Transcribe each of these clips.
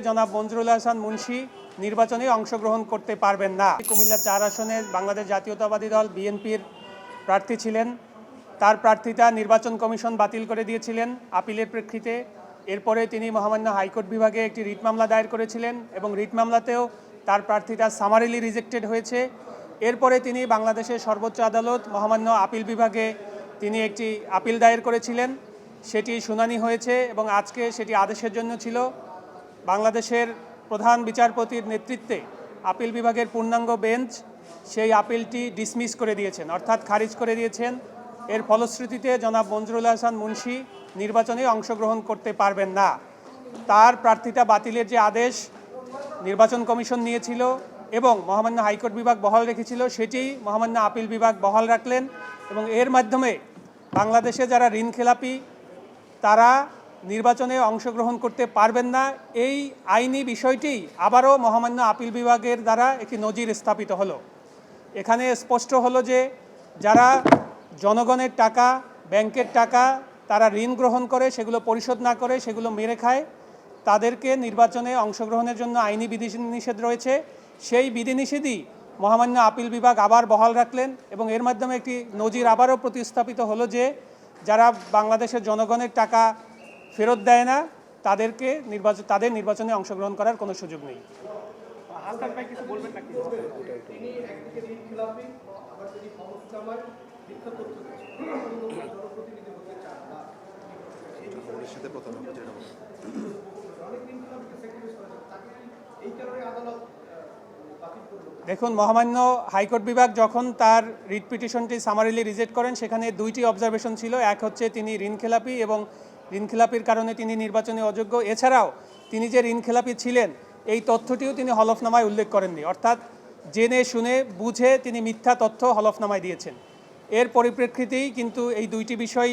জনাব মঞ্জুরুল হাসান মুন্সি নির্বাচনে অংশগ্রহণ করতে পারবেন না। কুমিল্লা ৪ আসনে বাংলাদেশ জাতীয়তাবাদী দল বিএনপির প্রার্থী ছিলেন, তার প্রার্থিতা নির্বাচন কমিশন বাতিল করে দিয়েছিলেন আপিলের প্রেক্ষিতে। এরপরে তিনি মহামান্য হাইকোর্ট বিভাগে একটি রিট মামলা দায়ের করেছিলেন এবং রিট মামলাতেও তার প্রার্থিতা সামারিলি রিজেক্টেড হয়েছে। এরপরে তিনি বাংলাদেশের সর্বোচ্চ আদালত মহামান্য আপিল বিভাগে তিনি একটি আপিল দায়ের করেছিলেন, সেটি শুনানি হয়েছে এবং আজকে সেটি আদেশের জন্য ছিল। বাংলাদেশের প্রধান বিচারপতির নেতৃত্বে আপিল বিভাগের পূর্ণাঙ্গ বেঞ্চ সেই আপিলটি ডিসমিস করে দিয়েছেন, অর্থাৎ খারিজ করে দিয়েছেন। এর ফলশ্রুতিতে জনাব মঞ্জুরুল হাসান মুন্সি নির্বাচনে অংশগ্রহণ করতে পারবেন না। তার প্রার্থিতা বাতিলের যে আদেশ নির্বাচন কমিশন নিয়েছিল এবং মহামান্য হাইকোর্ট বিভাগ বহাল রেখেছিল, সেটি মহামান্য আপিল বিভাগ বহাল রাখলেন এবং এর মাধ্যমে বাংলাদেশে যারা ঋণখেলাপি তারা নির্বাচনে অংশগ্রহণ করতে পারবেন না। এই আইনি বিষয়টি আবারও মহামান্য আপিল বিভাগের দ্বারা একটি নজির স্থাপিত হলো। এখানে স্পষ্ট হলো যে যারা জনগণের টাকা, ব্যাংকের টাকা তারা ঋণ গ্রহণ করে সেগুলো পরিশোধ না করে সেগুলো মেরে খায়, তাদেরকে নির্বাচনে অংশগ্রহণের জন্য আইনি বিধিনিষেধ রয়েছে। সেই বিধিনিষেধই মহামান্য আপিল বিভাগ আবার বহাল রাখলেন এবং এর মাধ্যমে একটি নজির আবারও প্রতিস্থাপিত হলো যে যারা বাংলাদেশের জনগণের টাকা ফেরত দেয় না তাদের নির্বাচনে অংশগ্রহণ করার কোনো সুযোগ নেই। দেখুন, মহামান্য হাইকোর্ট বিভাগ যখন তার রিট পিটিশনটি সামারিলি রিজেক্ট করেন সেখানে দুইটি অবজারভেশন ছিল। এক হচ্ছে তিনি ঋণখেলাপি এবং ঋণখেলাপির কারণে তিনি নির্বাচনে অযোগ্য। এছাড়াও তিনি যে ঋণখেলাপি ছিলেন এই তথ্যটিও তিনি হলফনামায় উল্লেখ করেননি, অর্থাৎ জেনে শুনে বুঝে তিনি মিথ্যা তথ্য হলফনামায় দিয়েছেন। এর পরিপ্রেক্ষিতেই কিন্তু এই দুইটি বিষয়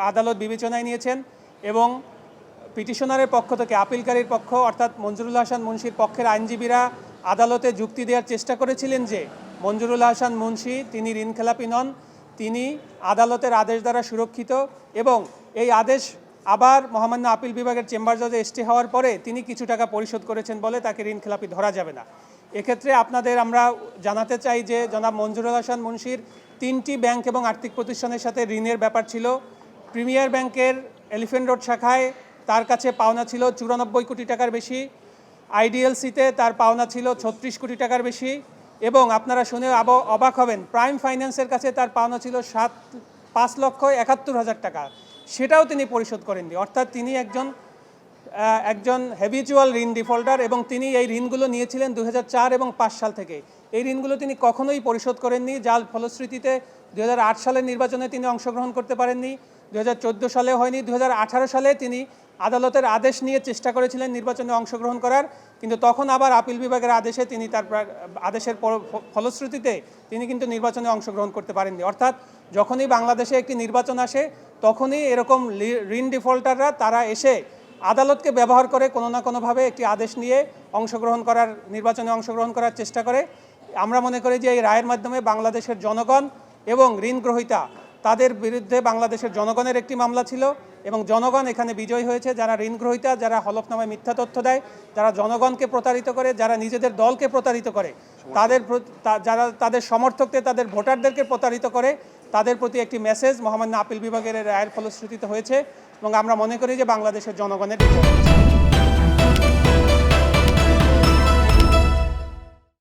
আদালত বিবেচনায় নিয়েছেন এবং পিটিশনারের পক্ষ থেকে আপিলকারীর পক্ষ অর্থাৎ মঞ্জুরুল হাসান মুন্সির পক্ষের আইনজীবীরা আদালতে যুক্তি দেওয়ার চেষ্টা করেছিলেন যে মঞ্জুরুল হাসান মুন্সি তিনি ঋণখেলাপি নন, তিনি আদালতের আদেশ দ্বারা সুরক্ষিত এবং এই আদেশ আবার মহামান্য আপিল বিভাগের চেম্বার জজে স্টে হওয়ার পরে তিনি কিছু টাকা পরিশোধ করেছেন বলে তাকে ঋণখেলাপি ধরা যাবে না। এক্ষেত্রে আপনাদের আমরা জানাতে চাই যে জনাব মঞ্জুরুল হাসান মুন্সির 3টি ব্যাংক এবং আর্থিক প্রতিষ্ঠানের সাথে ঋণের ব্যাপার ছিল। প্রিমিয়ার ব্যাংকের এলিফ্যান্ট রোড শাখায় তার কাছে পাওনা ছিল 94 কোটি টাকার বেশি, আইডিএলসিতে তার পাওনা ছিল 36 কোটি টাকার বেশি এবং আপনারা শুনে অবাক হবেন প্রাইম ফাইন্যান্সের কাছে তার পাওনা ছিল 5,71,000 টাকা, সেটাও তিনি পরিশোধ করেননি। অর্থাৎ তিনি একজন হ্যাবিচুয়াল ঋণ ডিফল্টার এবং তিনি এই ঋণগুলো নিয়েছিলেন 2004 এবং 5 সাল থেকে। এই ঋণগুলো তিনি কখনোই পরিশোধ করেননি, যার ফলশ্রুতিতে 2008 সালের নির্বাচনে তিনি অংশগ্রহণ করতে পারেননি, 2014 সালে হয়নি, 2018 সালে তিনি আদালতের আদেশ নিয়ে চেষ্টা করেছিলেন নির্বাচনে অংশগ্রহণ করার, কিন্তু তখন আবার আপিল বিভাগের আদেশে তিনি তার আদেশের ফলশ্রুতিতে তিনি কিন্তু নির্বাচনে অংশগ্রহণ করতে পারেননি। অর্থাৎ যখনই বাংলাদেশে একটি নির্বাচন আসে তখনই এরকম ঋণ ডিফল্টাররা তারা এসে আদালতকে ব্যবহার করে কোনো না কোনোভাবে একটি আদেশ নিয়ে নির্বাচনে অংশগ্রহণ করার চেষ্টা করে। আমরা মনে করি যে এই রায়ের মাধ্যমে বাংলাদেশের জনগণ এবং ঋণ গ্রহীতা তাদের বিরুদ্ধে বাংলাদেশের জনগণের একটি মামলা ছিল এবং জনগণ এখানে বিজয়ী হয়েছে। যারা ঋণ গ্রহীতা, যারা হলফনামায় মিথ্যা তথ্য দেয়, যারা জনগণকে প্রতারিত করে, যারা নিজেদের দলকে প্রতারিত করে, যারা তাদের সমর্থকদের তাদের ভোটারদেরকে প্রতারিত করে, তাদের প্রতি একটি মেসেজ মহামান্য আপিল বিভাগের রায়ের ফলশ্রুতিতে হয়েছে এবং আমরা মনে করি যে বাংলাদেশের জনগণের বিজয় হয়েছে।